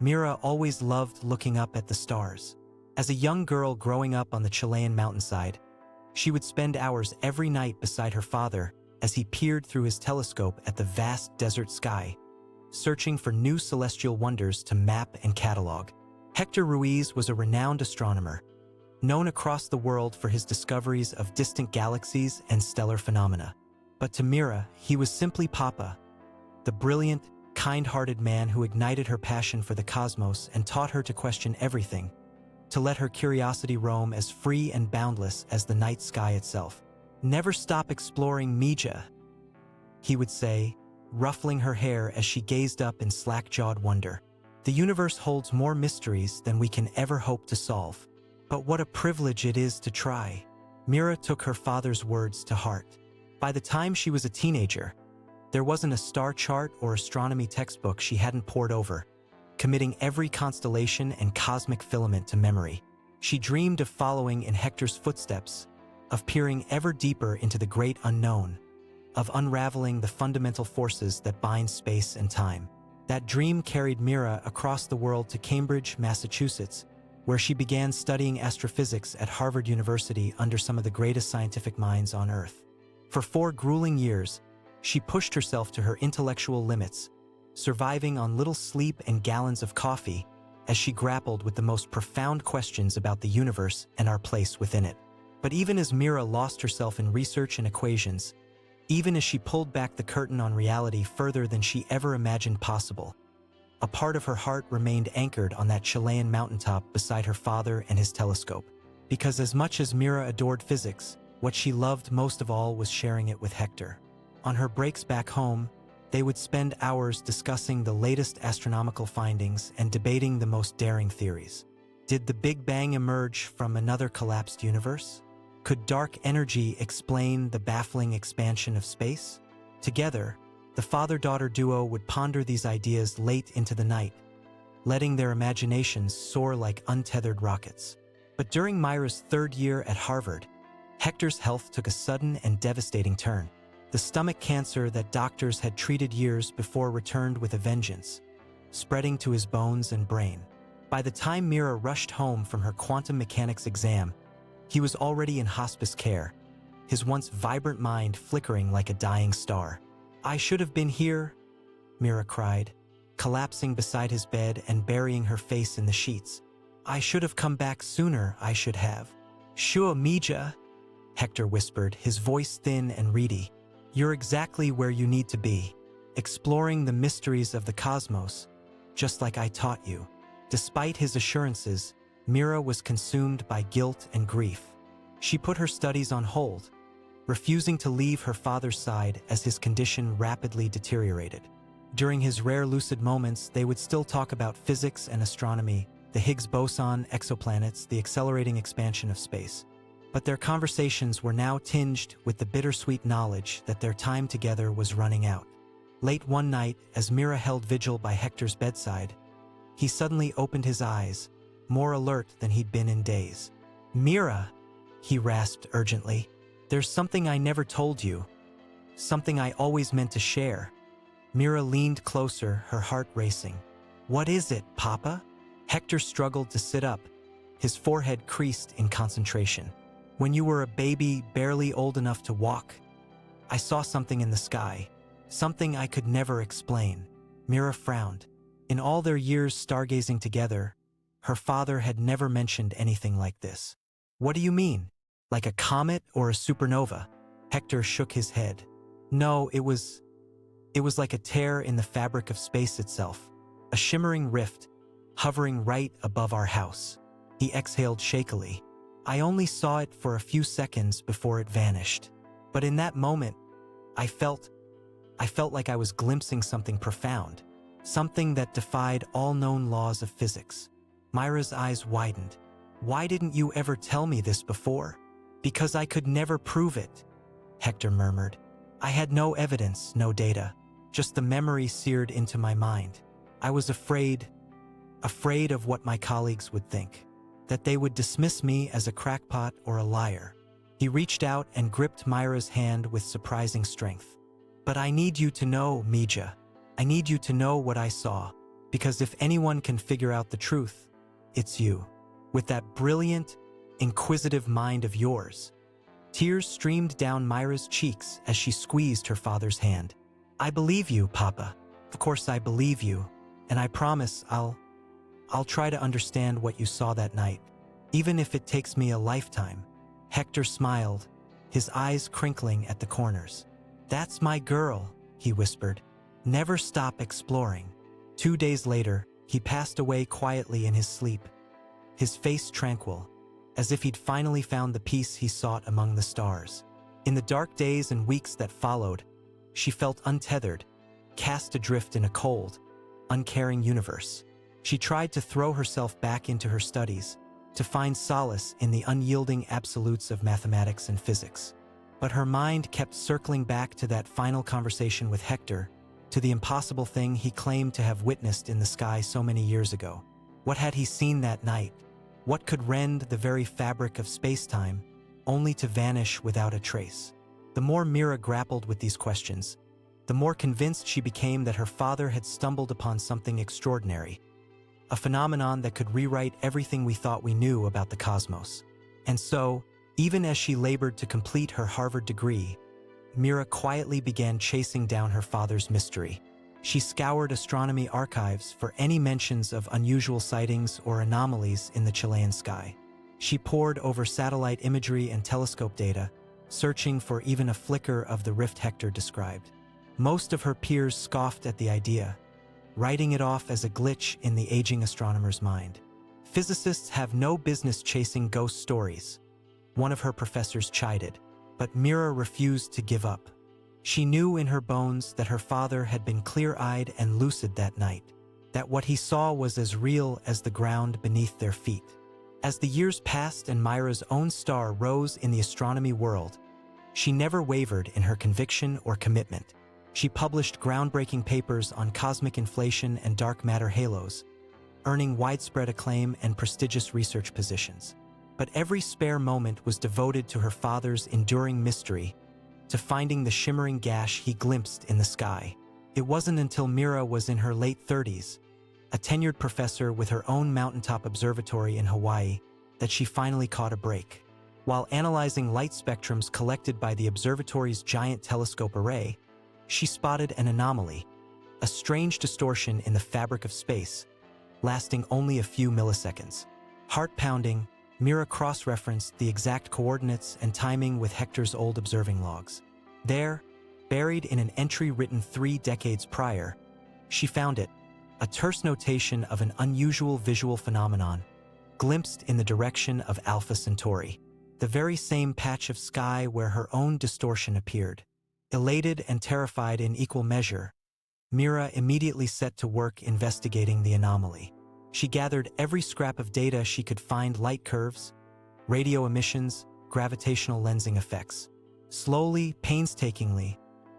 Mira always loved looking up at the stars. As a young girl growing up on the Chilean mountainside, she would spend hours every night beside her father as he peered through his telescope at the vast desert sky, searching for new celestial wonders to map and catalog. Hector Ruiz was a renowned astronomer, known across the world for his discoveries of distant galaxies and stellar phenomena. But to Mira, he was simply Papa, the brilliant, kind-hearted man who ignited her passion for the cosmos and taught her to question everything, to let her curiosity roam as free and boundless as the night sky itself. "Never stop exploring, Mija," he would say, ruffling her hair as she gazed up in slack-jawed wonder. "The universe holds more mysteries than we can ever hope to solve. But what a privilege it is to try." Mira took her father's words to heart. By the time she was a teenager, there wasn't a star chart or astronomy textbook she hadn't pored over, committing every constellation and cosmic filament to memory. She dreamed of following in Hector's footsteps, of peering ever deeper into the great unknown, of unraveling the fundamental forces that bind space and time. That dream carried Mira across the world to Cambridge, Massachusetts, where she began studying astrophysics at Harvard University under some of the greatest scientific minds on Earth. For 4 grueling years, she pushed herself to her intellectual limits, surviving on little sleep and gallons of coffee as she grappled with the most profound questions about the universe and our place within it. But even as Mira lost herself in research and equations, even as she pulled back the curtain on reality further than she ever imagined possible, a part of her heart remained anchored on that Chilean mountaintop beside her father and his telescope. Because as much as Mira adored physics, what she loved most of all was sharing it with Hector. On her breaks back home, they would spend hours discussing the latest astronomical findings and debating the most daring theories. Did the Big Bang emerge from another collapsed universe? Could dark energy explain the baffling expansion of space? Together, the father-daughter duo would ponder these ideas late into the night, letting their imaginations soar like untethered rockets. But during Myra's 3rd year at Harvard, Hector's health took a sudden and devastating turn. The stomach cancer that doctors had treated years before returned with a vengeance, spreading to his bones and brain. By the time Mira rushed home from her quantum mechanics exam, he was already in hospice care, his once vibrant mind flickering like a dying star. "I should have been here," Mira cried, collapsing beside his bed and burying her face in the sheets. "I should have come back sooner, I should have." "Sure, Mija," Hector whispered, his voice thin and reedy. "You're exactly where you need to be, exploring the mysteries of the cosmos, just like I taught you." Despite his assurances, Mira was consumed by guilt and grief. She put her studies on hold, refusing to leave her father's side as his condition rapidly deteriorated. During his rare lucid moments, they would still talk about physics and astronomy, the Higgs boson, exoplanets, the accelerating expansion of space. But their conversations were now tinged with the bittersweet knowledge that their time together was running out. Late one night, as Mira held vigil by Hector's bedside, he suddenly opened his eyes, more alert than he'd been in days. "Mira," he rasped urgently, "there's something I never told you, something I always meant to share." Mira leaned closer, her heart racing. "What is it, Papa?" Hector struggled to sit up, his forehead creased in concentration. "When you were a baby, barely old enough to walk, I saw something in the sky, something I could never explain." Mira frowned. In all their years stargazing together, her father had never mentioned anything like this. "What do you mean? Like a comet or a supernova?" Hector shook his head. "No, it was like a tear in the fabric of space itself, a shimmering rift, hovering right above our house." He exhaled shakily. "I only saw it for a few seconds before it vanished. But in that moment, I felt like I was glimpsing something profound, something that defied all known laws of physics." Myra's eyes widened. "Why didn't you ever tell me this before?" "Because I could never prove it," Hector murmured. "I had no evidence, no data, just the memory seared into my mind. I was afraid of what my colleagues would think, that they would dismiss me as a crackpot or a liar." He reached out and gripped Myra's hand with surprising strength. "But I need you to know, Mija. I need you to know what I saw. Because if anyone can figure out the truth, it's you. With that brilliant, inquisitive mind of yours. Tears streamed down Myra's cheeks as she squeezed her father's hand. I believe you, Papa. Of course I believe you, and I promise I'll try to understand what you saw that night, even if it takes me a lifetime. Hector smiled, his eyes crinkling at the corners. That's my girl, he whispered. Never stop exploring. 2 days later, he passed away quietly in his sleep, his face tranquil, as if he'd finally found the peace he sought among the stars. In the dark days and weeks that followed, she felt untethered, cast adrift in a cold, uncaring universe. She tried to throw herself back into her studies, to find solace in the unyielding absolutes of mathematics and physics. But her mind kept circling back to that final conversation with Hector, to the impossible thing he claimed to have witnessed in the sky so many years ago. What had he seen that night? What could rend the very fabric of space-time, only to vanish without a trace? The more Mira grappled with these questions, the more convinced she became that her father had stumbled upon something extraordinary, a phenomenon that could rewrite everything we thought we knew about the cosmos. And so, even as she labored to complete her Harvard degree, Mira quietly began chasing down her father's mystery. She scoured astronomy archives for any mentions of unusual sightings or anomalies in the Chilean sky. She pored over satellite imagery and telescope data, searching for even a flicker of the rift Hector described. Most of her peers scoffed at the idea, writing it off as a glitch in the aging astronomer's mind. Physicists have no business chasing ghost stories, one of her professors chided, but Mira refused to give up. She knew in her bones that her father had been clear-eyed and lucid that night, that what he saw was as real as the ground beneath their feet. As the years passed and Myra's own star rose in the astronomy world, she never wavered in her conviction or commitment. She published groundbreaking papers on cosmic inflation and dark matter halos, earning widespread acclaim and prestigious research positions. But every spare moment was devoted to her father's enduring mystery, to finding the shimmering gash he glimpsed in the sky. It wasn't until Mira was in her late 30s, a tenured professor with her own mountaintop observatory in Hawaii, that she finally caught a break. While analyzing light spectrums collected by the observatory's giant telescope array, she spotted an anomaly, a strange distortion in the fabric of space, lasting only a few milliseconds. Heart-pounding, Mira cross-referenced the exact coordinates and timing with Hector's old observing logs. There, buried in an entry written 3 decades prior, she found it, a terse notation of an unusual visual phenomenon, glimpsed in the direction of Alpha Centauri, the very same patch of sky where her own distortion appeared. Elated and terrified in equal measure, Mira immediately set to work investigating the anomaly. She gathered every scrap of data she could find: light curves, radio emissions, gravitational lensing effects. Slowly, painstakingly,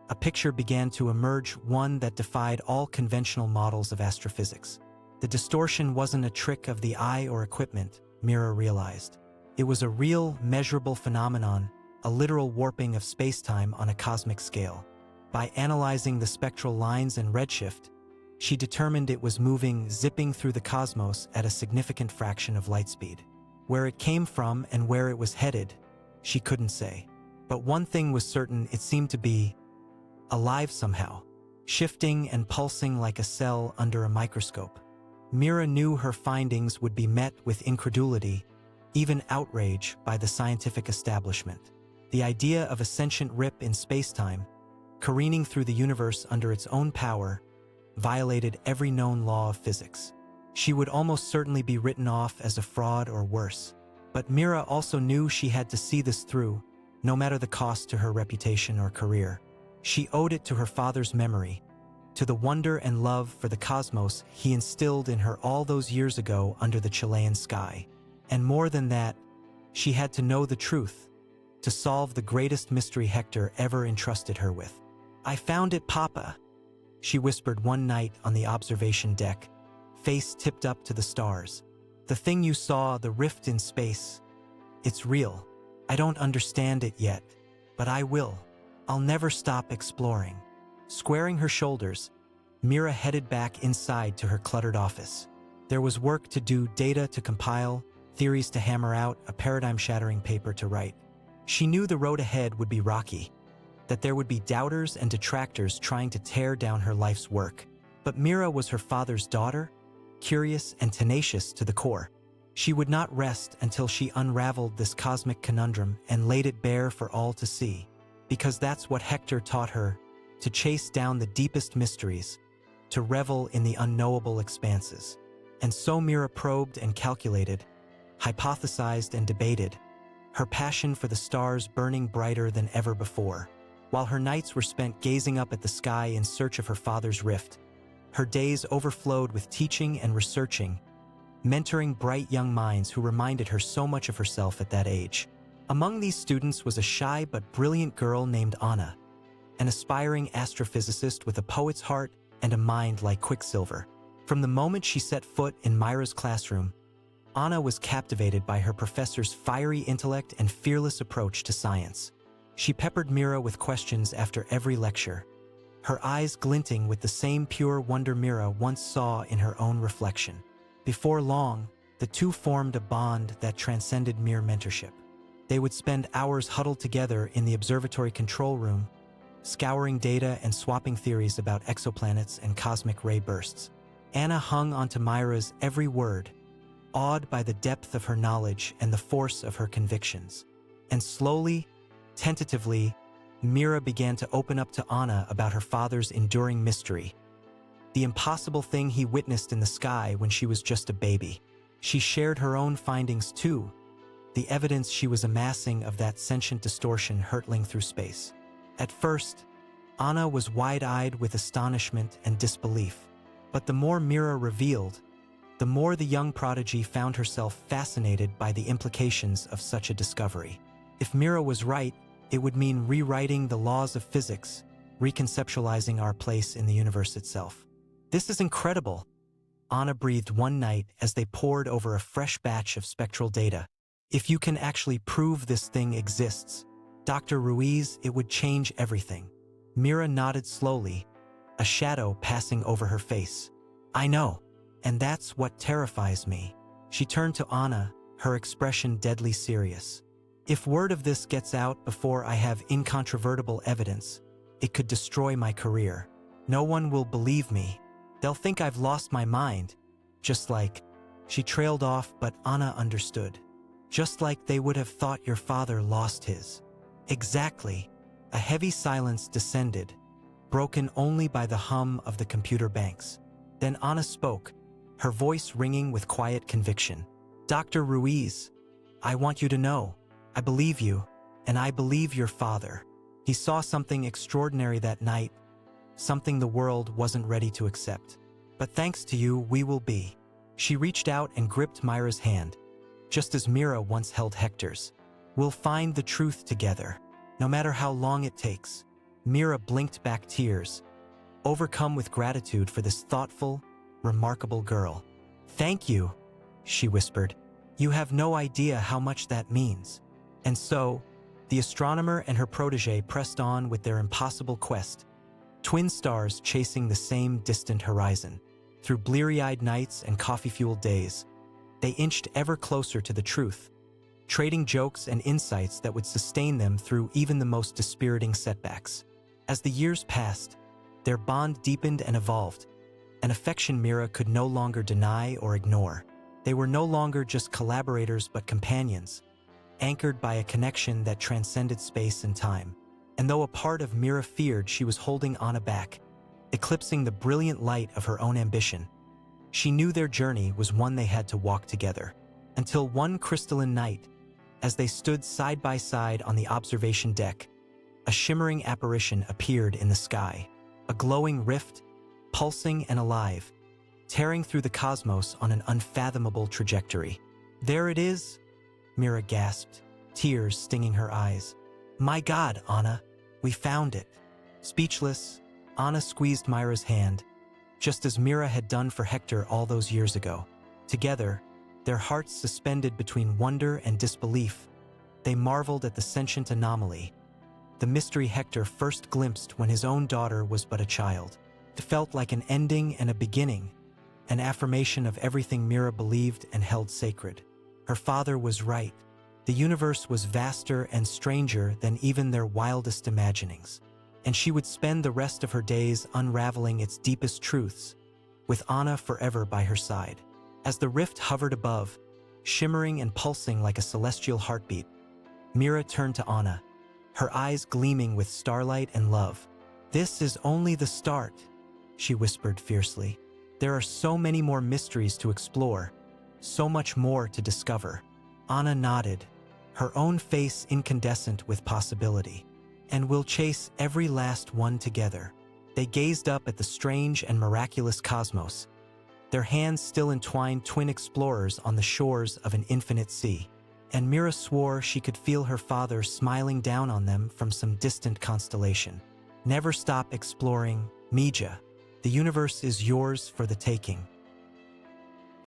a picture began to emerge, one that defied all conventional models of astrophysics. The distortion wasn't a trick of the eye or equipment, Mira realized. It was a real, measurable phenomenon, a literal warping of spacetime on a cosmic scale. By analyzing the spectral lines and redshift, she determined it was moving, zipping through the cosmos at a significant fraction of light speed. Where it came from and where it was headed, she couldn't say. But one thing was certain: it seemed to be alive somehow, shifting and pulsing like a cell under a microscope. Mira knew her findings would be met with incredulity, even outrage, by the scientific establishment. The idea of a sentient rip in spacetime, careening through the universe under its own power, violated every known law of physics. She would almost certainly be written off as a fraud or worse. But Mira also knew she had to see this through, no matter the cost to her reputation or career. She owed it to her father's memory, to the wonder and love for the cosmos he instilled in her all those years ago under the Chilean sky. And more than that, she had to know the truth, to solve the greatest mystery Hector ever entrusted her with. "I found it, Papa," she whispered one night on the observation deck, face tipped up to the stars. "The thing you saw, the rift in space, it's real. I don't understand it yet, but I will. I'll never stop exploring." Squaring her shoulders, Mira headed back inside to her cluttered office. There was work to do, data to compile, theories to hammer out, a paradigm-shattering paper to write. She knew the road ahead would be rocky, that there would be doubters and detractors trying to tear down her life's work. But Mira was her father's daughter, curious and tenacious to the core. She would not rest until she unraveled this cosmic conundrum and laid it bare for all to see, because that's what Hector taught her, to chase down the deepest mysteries, to revel in the unknowable expanses. And so Mira probed and calculated, hypothesized and debated, her passion for the stars burning brighter than ever before. While her nights were spent gazing up at the sky in search of her father's rift, her days overflowed with teaching and researching, mentoring bright young minds who reminded her so much of herself at that age. Among these students was a shy but brilliant girl named Anna, an aspiring astrophysicist with a poet's heart and a mind like quicksilver. From the moment she set foot in Myra's classroom, Anna was captivated by her professor's fiery intellect and fearless approach to science. She peppered Mira with questions after every lecture, her eyes glinting with the same pure wonder Mira once saw in her own reflection. Before long, the two formed a bond that transcended mere mentorship. They would spend hours huddled together in the observatory control room, scouring data and swapping theories about exoplanets and cosmic ray bursts. Anna hung onto Myra's every word, awed by the depth of her knowledge and the force of her convictions. And slowly, tentatively, Mira began to open up to Anna about her father's enduring mystery, the impossible thing he witnessed in the sky when she was just a baby. She shared her own findings too, the evidence she was amassing of that sentient distortion hurtling through space. At first, Anna was wide-eyed with astonishment and disbelief, but the more Mira revealed, the more the young prodigy found herself fascinated by the implications of such a discovery. If Mira was right, it would mean rewriting the laws of physics, reconceptualizing our place in the universe itself. "This is incredible," Anna breathed one night as they pored over a fresh batch of spectral data. "If you can actually prove this thing exists, Dr. Ruiz, it would change everything." Mira nodded slowly, a shadow passing over her face. "I know, and that's what terrifies me." She turned to Anna, her expression deadly serious. "If word of this gets out before I have incontrovertible evidence, it could destroy my career. No one will believe me. They'll think I've lost my mind, just like—" She trailed off, but Anna understood. "Just like they would have thought your father lost his." "Exactly." A heavy silence descended, broken only by the hum of the computer banks. Then Anna spoke, her voice ringing with quiet conviction. "Dr. Ruiz, I want you to know, I believe you, and I believe your father. He saw something extraordinary that night, something the world wasn't ready to accept. But thanks to you, we will be." She reached out and gripped Myra's hand, just as Mira once held Hector's. "We'll find the truth together, no matter how long it takes." Mira blinked back tears, overcome with gratitude for this thoughtful, remarkable girl. "Thank you," she whispered. "You have no idea how much that means." And so, the astronomer and her protege pressed on with their impossible quest, twin stars chasing the same distant horizon. Through bleary-eyed nights and coffee-fueled days, they inched ever closer to the truth, trading jokes and insights that would sustain them through even the most dispiriting setbacks. As the years passed, their bond deepened and evolved, an affection Mira could no longer deny or ignore. They were no longer just collaborators but companions, anchored by a connection that transcended space and time. And though a part of Mira feared she was holding Anna back, eclipsing the brilliant light of her own ambition, she knew their journey was one they had to walk together. Until one crystalline night, as they stood side by side on the observation deck, a shimmering apparition appeared in the sky, a glowing rift, pulsing and alive, tearing through the cosmos on an unfathomable trajectory. "There it is," Mira gasped, tears stinging her eyes. "My God, Anna, we found it." Speechless, Anna squeezed Myra's hand, just as Mira had done for Hector all those years ago. Together, their hearts suspended between wonder and disbelief, they marveled at the sentient anomaly, the mystery Hector first glimpsed when his own daughter was but a child. It felt like an ending and a beginning, an affirmation of everything Mira believed and held sacred. Her father was right. The universe was vaster and stranger than even their wildest imaginings, and she would spend the rest of her days unraveling its deepest truths, with Anna forever by her side. As the rift hovered above, shimmering and pulsing like a celestial heartbeat, Mira turned to Anna, her eyes gleaming with starlight and love. "This is only the start," she whispered fiercely. "There are so many more mysteries to explore, so much more to discover." Anna nodded, her own face incandescent with possibility. "And we'll chase every last one together." They gazed up at the strange and miraculous cosmos, their hands still entwined, twin explorers on the shores of an infinite sea. And Mira swore she could feel her father smiling down on them from some distant constellation. "Never stop exploring, Mija. The universe is yours for the taking."